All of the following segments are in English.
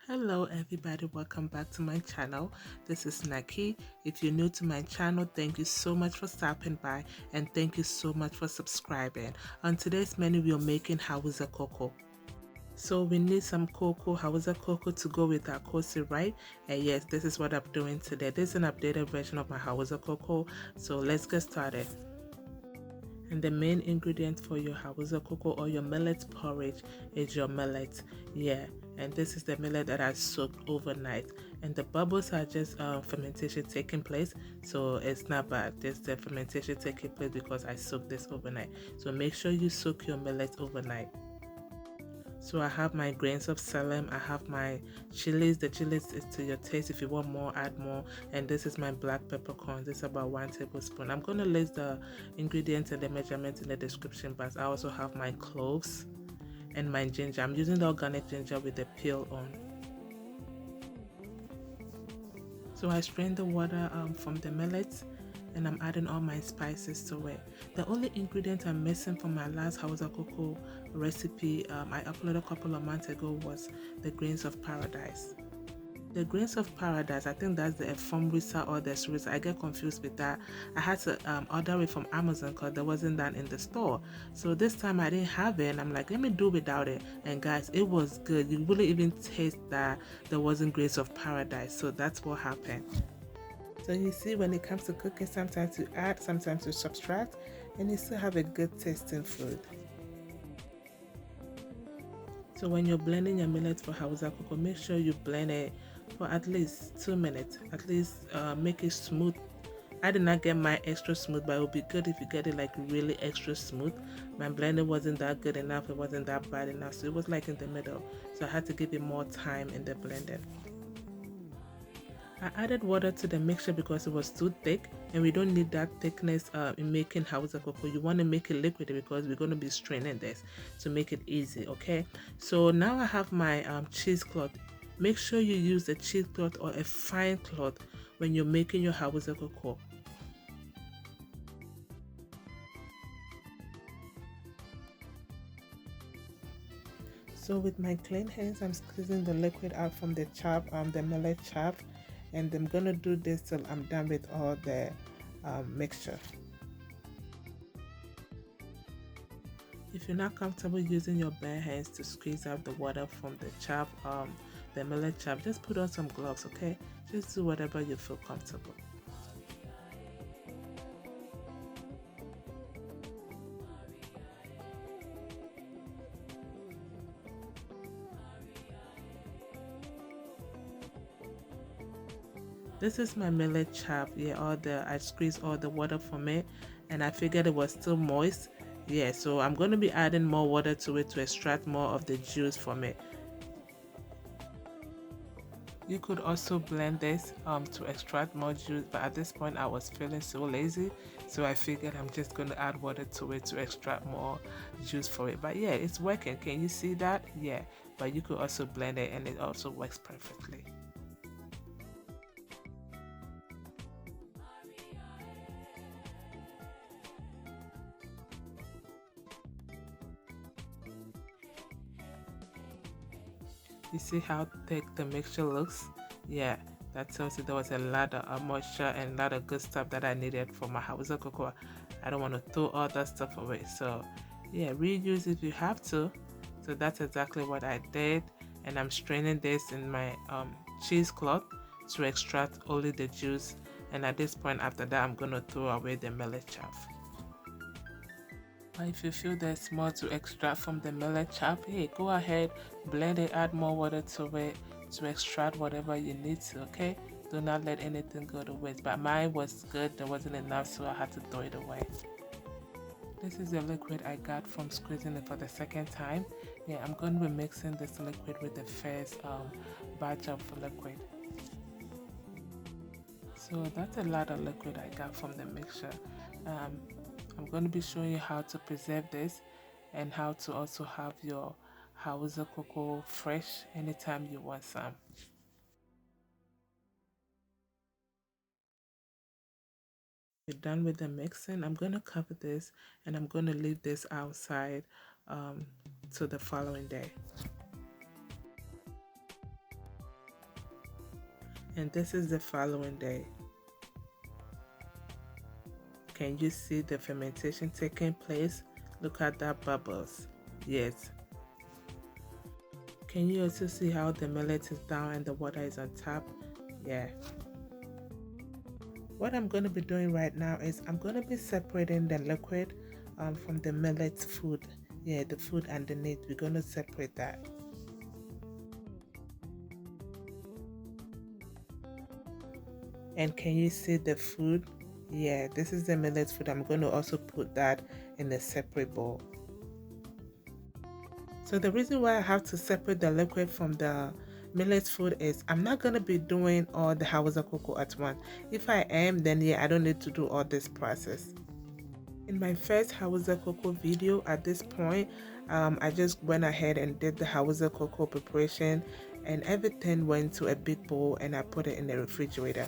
Hello everybody, welcome back to my channel. This is NAKIE. If you're new to my channel, thank you so much for stopping by and thank you so much for subscribing. On today's menu, we are making Hausa Koko. So we need some cocoa, Hausa Koko, to go with our koose, right? And yes, this is what I'm doing today. This is an updated version of my Hausa Koko. So let's get started. And the main ingredient for your Hausa Koko or your millet porridge is your millet. Yeah, and this is the millet that I soaked overnight. And the bubbles are just fermentation taking place, so it's not bad. There's the fermentation taking place because I soaked this overnight. So make sure you soak your millet overnight. So I have my grains of selim, I have my chilies. The chilies is to your taste. If you want more, add more. And this is my black peppercorns. This is about 1 tablespoon. I'm going to list the ingredients and the measurements in the description box. I also have my cloves and my ginger. I'm using the organic ginger with the peel on. So I strained the water from the millets and I'm adding all my spices to it. The only ingredient I'm missing from my last Hausa Koko recipe I uploaded a couple of months ago was the grains of paradise. The grains of paradise, I think that's the Efomrisa or the Surisa. I get confused with that. I had to order it from Amazon because there wasn't that in the store. So this time I didn't have it and I'm like, let me do without it. And guys, it was good. You really even taste that there wasn't grains of paradise. So that's what happened. So you see, when it comes to cooking, sometimes you add, sometimes you subtract, and you still have a good tasting food. So when you're blending your millet for Hausa Koko, make sure you blend it for at least 2 minutes. At least make it smooth. I did not get my extra smooth, but it would be good if you get it like really extra smooth. My blending wasn't that good enough, it wasn't that bad enough, so it was like in the middle. So I had to give it more time in the blending. I added water to the mixture because it was too thick and we don't need that thickness in making Hausa Koko. You want to make it liquid because we're going to be straining this to make it easy, okay? So now I have my cheesecloth. Make sure you use a cheesecloth or a fine cloth when you're making your Hausa Koko. So with my clean hands, I'm squeezing the liquid out from the the millet chaff, and I'm gonna do this till I'm done with all the mixture. If you're not comfortable using your bare hands to squeeze out the water from the chaff, the millet chaff, just put on some gloves, okay? Just do whatever you feel comfortable. This is my millet chaff. Yeah, I squeezed all the water from it, and I figured it was still moist. Yeah, so I'm going to be adding more water to it to extract more of the juice from it. You could also blend this to extract more juice, but at this point I was feeling so lazy, so I figured I'm just going to add water to it to extract more juice for it. But yeah, it's working. Can you see that? Yeah, but you could also blend it and it also works perfectly. You see how thick the mixture looks? Yeah, that tells you there was a lot of moisture and a lot of good stuff that I needed for my Hausa Koko. I don't want to throw all that stuff away. So yeah, reuse if you have to. So that's exactly what I did. And I'm straining this in my cheesecloth to extract only the juice. And at this point after that, I'm going to throw away the millet chaff. But if you feel there's more to extract from the millet chaff, hey, go ahead, blend it, add more water to it to extract whatever you need to, okay? Do not let anything go to waste. But mine was good, there wasn't enough, so I had to throw it away. This is the liquid I got from squeezing it for the second time. Yeah, I'm going to be mixing this liquid with the first batch of liquid. So that's a lot of liquid I got from the mixture. I'm going to be showing you how to preserve this and how to also have your Hausa Koko fresh anytime you want some. You're done with the mixing. I'm going to cover this and I'm going to leave this outside to the following day. And this is the following day. Can you see the fermentation taking place? Look at that bubbles. Yes. Can you also see how the millet is down and the water is on top? Yeah. What I'm going to be doing right now is I'm going to be separating the liquid from the millet food. Yeah, the food underneath. We're going to separate that. And can you see the food? Yeah, this is the millet food. I'm going to also put that in a separate bowl. So the reason why I have to separate the liquid from the millet food is I'm not going to be doing all the Hausa Koko at once. If I am, then yeah, I don't need to do all this process. In my first Hausa Koko video at this point, I just went ahead and did the Hausa Koko preparation, and everything went to a big bowl and I put it in the refrigerator.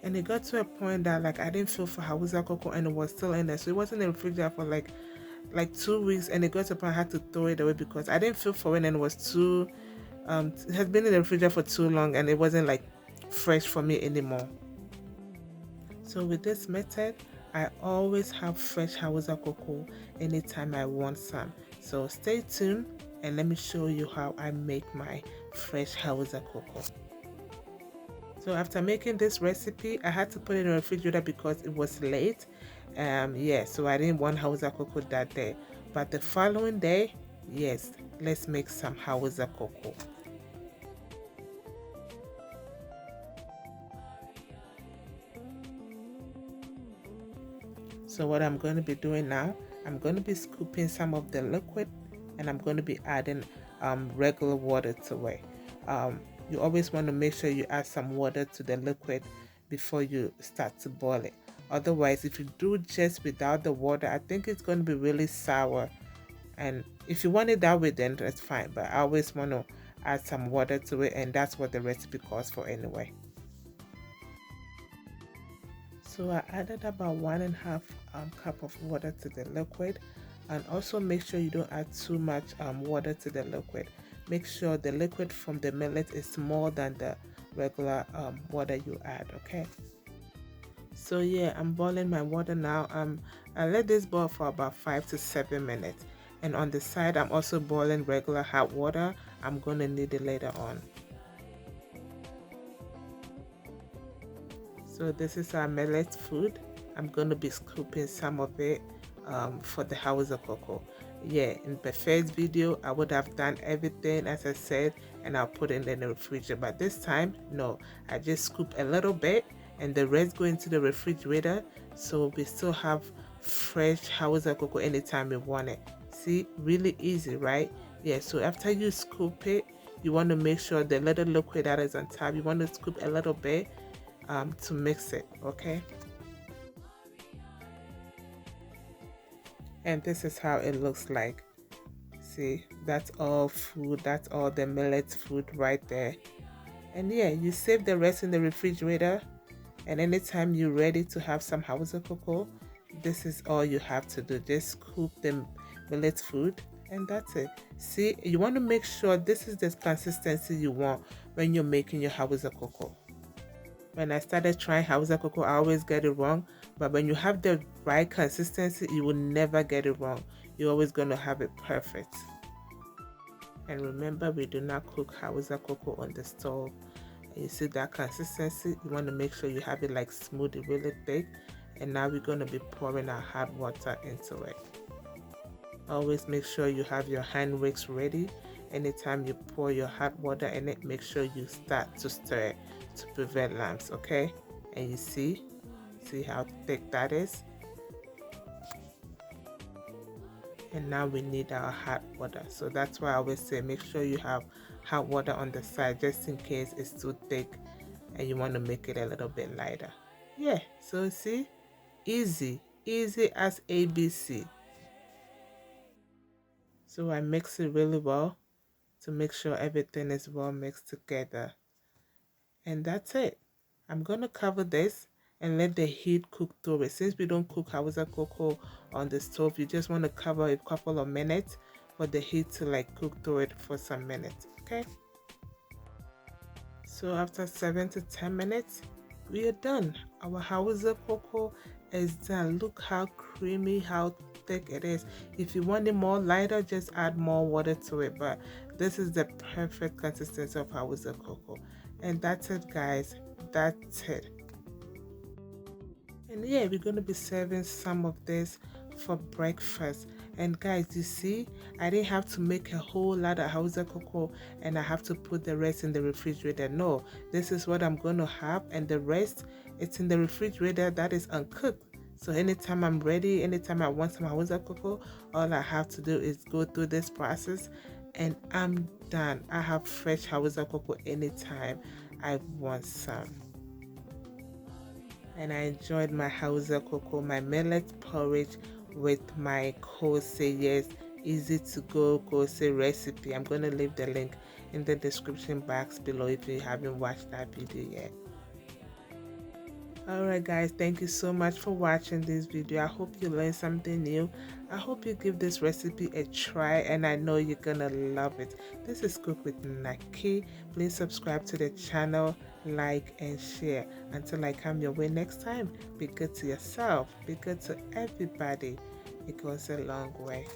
And it got to a point that like I didn't feel for Hausa Koko and it was still in there. So it was in the refrigerator for like 2 weeks, and it got to a point I had to throw it away because I didn't feel for it and it was too it had been in the refrigerator for too long and it wasn't like fresh for me anymore. So with this method, I always have fresh Hausa Koko anytime I want some. So stay tuned and let me show you how I make my fresh Hausa Koko. So after making this recipe, I had to put it in the refrigerator because it was late. Yeah, so I didn't want Hausa Koko that day. But the following day, yes, let's make some Hausa Koko. So what I'm going to be doing now, I'm going to be scooping some of the liquid and I'm going to be adding regular water to it. You always want to make sure you add some water to the liquid before you start to boil it. Otherwise, if you do just without the water, I think it's going to be really sour. And if you want it that way, then that's fine. But I always want to add some water to it, and that's what the recipe calls for anyway. So I added about 1.5 cup of water to the liquid, and also make sure you don't add too much water to the liquid. Make sure the liquid from the millet is more than the regular water you add, okay? So yeah, I'm boiling my water now. I let this boil for about 5 to 7 minutes, and on the side I'm also boiling regular hot water. I'm gonna need it later on. So this is our millet food. I'm going to be scooping some of it for the Hausa Koko. Yeah, in the first video, I would have done everything as I said, and I'll put it in the refrigerator. But this time, no, I just scoop a little bit and the rest go into the refrigerator. So we still have fresh Hausa Koko anytime we want it. See, really easy, right? Yeah, so after you scoop it, you want to make sure the little liquid that is on top, you want to scoop a little bit to mix it, okay? And this is how it looks like. See, that's all food, that's all the millet food right there. And yeah, you save the rest in the refrigerator, and anytime you're ready to have some Hausa Koko, this is all you have to do. Just scoop the millet food and that's it. See, you want to make sure this is the consistency you want when you're making your Hausa Koko. When I started trying Hausa Koko, I always get it wrong. But when you have the right consistency, you will never get it wrong. You're always going to have it perfect. And remember, we do not cook Hausa Koko on the stove. And you see that consistency, you want to make sure you have it like smooth, really thick. And now we're going to be pouring our hot water into it. Always make sure you have your hand wicks ready. Anytime you pour your hot water in it, make sure you start to stir it to prevent lumps, okay? And you see how thick that is? And now we need our hot water. So that's why I always say make sure you have hot water on the side just in case it's too thick and you want to make it a little bit lighter. Yeah, so see, easy as ABC. So I mix it really well to make sure everything is well mixed together. And that's it. I'm going to cover this and let the heat cook through it. Since we don't cook Hausa Koko on the stove, you just want to cover a couple of minutes for the heat to like cook through it for some minutes, okay? So after 7 to 10 minutes, we are done. Our Hausa Koko is done. Look how creamy, how thick it is. If you want it more lighter, just add more water to it. But this is the perfect consistency of Hausa Koko. And that's it, guys. That's it. And yeah, we're going to be serving some of this for breakfast. And guys, you see, I didn't have to make a whole lot of Hausa Koko and I have to put the rest in the refrigerator. No, this is what I'm going to have, and the rest, it's in the refrigerator that is uncooked. So anytime I'm ready, anytime I want some Hausa Koko, all I have to do is go through this process and I'm done. I have fresh Hausa Koko anytime I want some. And I enjoyed my Hausa Koko, my millet porridge with my koose. Yes, easy to go koose recipe. I'm going to leave the link in the description box below if you haven't watched that video yet. Alright guys, thank you so much for watching this video. I hope you learned something new. I hope you give this recipe a try and I know you're gonna love it. This is Cook with NAKIE. Please subscribe to the channel, like and share. Until I come your way next time, be good to yourself, be good to everybody. It goes a long way.